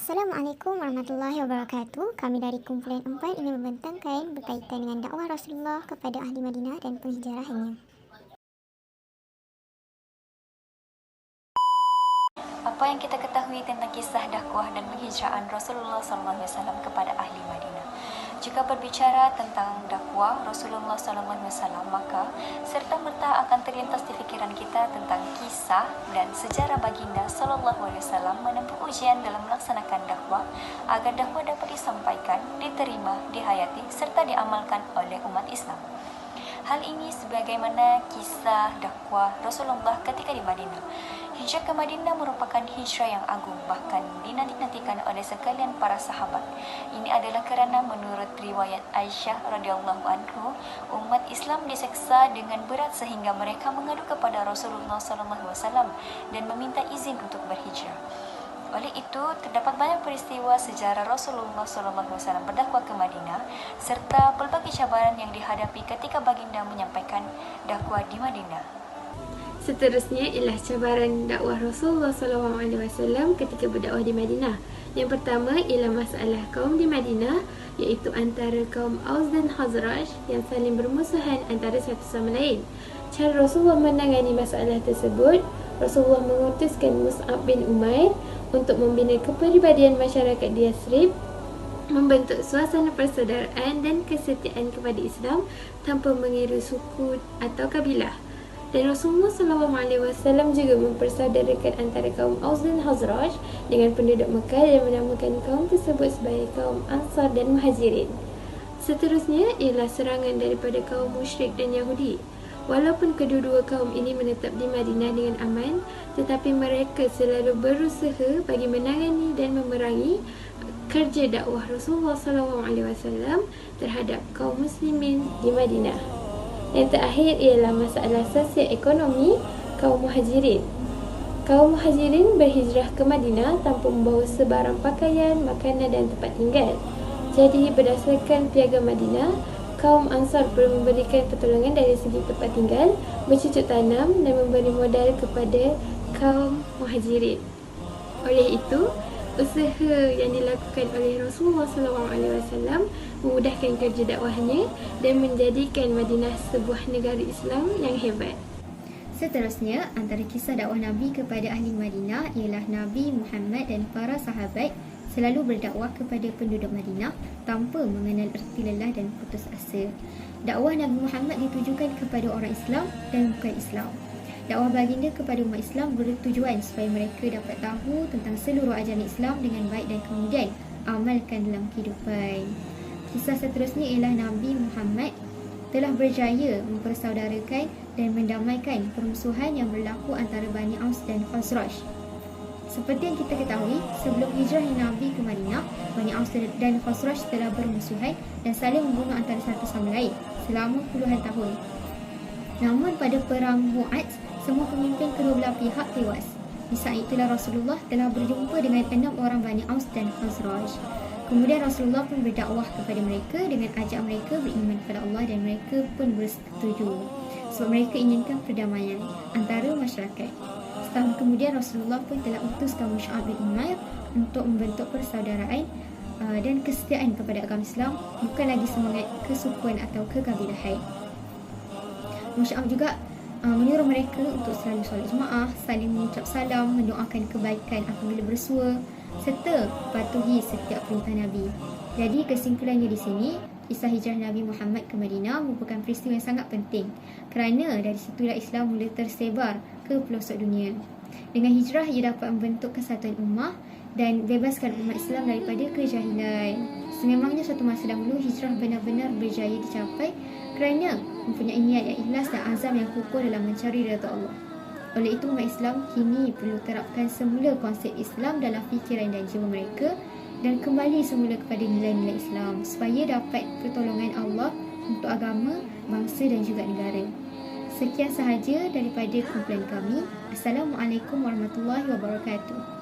Assalamualaikum warahmatullahi wabarakatuh. Kami dari kumpulan 4 ingin membentangkan berkaitan dengan dakwah Rasulullah kepada ahli Madinah dan penghijrahannya. Apa yang kita ketahui tentang kisah dakwah dan penghijrahan Rasulullah SAW kepada ahli Madinah? Jika berbicara tentang dakwah Rasulullah SAW, maka serta-merta akan terlintas di fikiran kita tentang kisah dan sejarah baginda SAW menempuh ujian dalam melaksanakan dakwah agar dakwah dapat disampaikan, diterima, dihayati serta diamalkan oleh umat Islam. Hal ini sebagaimana kisah dakwah Rasulullah ketika di Madinah. Hijrah ke Madinah merupakan hijrah yang agung, bahkan dinanti-nantikan oleh sekalian para sahabat. Ini adalah kerana menurut riwayat Aisyah radhiyallahu anhu, umat Islam diseksa dengan berat sehingga mereka mengadu kepada Rasulullah SAW dan meminta izin untuk berhijrah. Oleh itu, terdapat banyak peristiwa sejarah Rasulullah SAW berdakwah ke Madinah serta pelbagai cabaran yang dihadapi ketika baginda menyampaikan dakwah di Madinah. Seterusnya ialah cabaran dakwah Rasulullah SAW ketika berdakwah di Madinah. Yang pertama ialah masalah kaum di Madinah, iaitu antara kaum Aus dan Khazraj yang saling bermusuhan antara satu sama lain. Cara Rasulullah menangani masalah tersebut, Rasulullah mengutuskan Mus'ab bin Umair untuk membina kepribadian masyarakat di Yathrib, membentuk suasana persaudaraan dan kesetiaan kepada Islam tanpa mengira suku atau kabilah. Dan Rasulullah SAW juga mempersaudarakan antara kaum Aus dan Khazraj dengan penduduk Mekah dan menamakan kaum tersebut sebagai kaum Ansar dan Muhajirin. Seterusnya ialah serangan daripada kaum musyrik dan Yahudi. Walaupun kedua-dua kaum ini menetap di Madinah dengan aman, tetapi mereka selalu berusaha bagi menangani dan memerangi kerja dakwah Rasulullah SAW terhadap kaum muslimin di Madinah. Yang terakhir ialah masalah sosial ekonomi kaum Muhajirin. Kaum Muhajirin berhijrah ke Madinah tanpa membawa sebarang pakaian, makanan dan tempat tinggal. Jadi berdasarkan piagam Madinah, kaum Ansar perlu memberikan pertolongan dari segi tempat tinggal, bercucuk tanam dan memberi modal kepada kaum Muhajirin. Oleh itu, usaha yang dilakukan oleh Rasulullah SAW memudahkan kerja dakwahnya dan menjadikan Madinah sebuah negara Islam yang hebat. Seterusnya, antara kisah dakwah Nabi kepada ahli Madinah ialah Nabi Muhammad dan para sahabat selalu berdakwah kepada penduduk Madinah tanpa mengenal erti lelah dan putus asa. Dakwah Nabi Muhammad ditujukan kepada orang Islam dan bukan Islam. Dakwah baginda kepada umat Islam bertujuan supaya mereka dapat tahu tentang seluruh ajaran Islam dengan baik dan kemudian amalkan dalam kehidupan. Kisah seterusnya ialah Nabi Muhammad telah berjaya mempersaudarakan dan mendamaikan permusuhan yang berlaku antara Bani Aus dan Khazraj. Seperti yang kita ketahui, sebelum hijrah Nabi ke Madinah, Bani Aus dan Khazraj telah bermusuhan dan saling membunuh antara satu sama lain selama puluhan tahun. Namun pada perang Mu'ad, semua pemimpin kedua belah pihak tewas. Di saat itulah Rasulullah telah berjumpa dengan 6 orang Bani Aus dan Khazraj. Kemudian Rasulullah pun berdakwah kepada mereka dengan ajak mereka beriman kepada Allah dan mereka pun bersetuju sebab mereka inginkan perdamaian antara masyarakat. Setahun kemudian Rasulullah pun telah utuskan Mus'ab bin Umair untuk membentuk persaudaraan dan kesetiaan kepada agama Islam, bukan lagi semangat kesukuan atau kekabilahan. Mus'ab juga menyuruh mereka untuk selalu solat jemaah, saling mengucap salam, mendoakan kebaikan apabila bersua serta patuhi setiap perintah Nabi. Jadi kesimpulannya di sini, kisah hijrah Nabi Muhammad ke Madinah merupakan peristiwa yang sangat penting kerana dari situlah Islam mula tersebar ke pelosok dunia. Dengan hijrah ia dapat membentuk kesatuan ummah dan bebaskan umat Islam daripada kejahilan. Sememangnya suatu masa dahulu hijrah benar-benar berjaya dicapai kerana mempunyai niat yang ikhlas dan azam yang kukuh dalam mencari redha Allah. Oleh itu umat Islam kini perlu terapkan semula konsep Islam dalam fikiran dan jiwa mereka dan kembali semula kepada nilai-nilai Islam supaya dapat pertolongan Allah untuk agama, bangsa dan juga negara. Sekian sahaja daripada kumpulan kami. Assalamualaikum warahmatullahi wabarakatuh.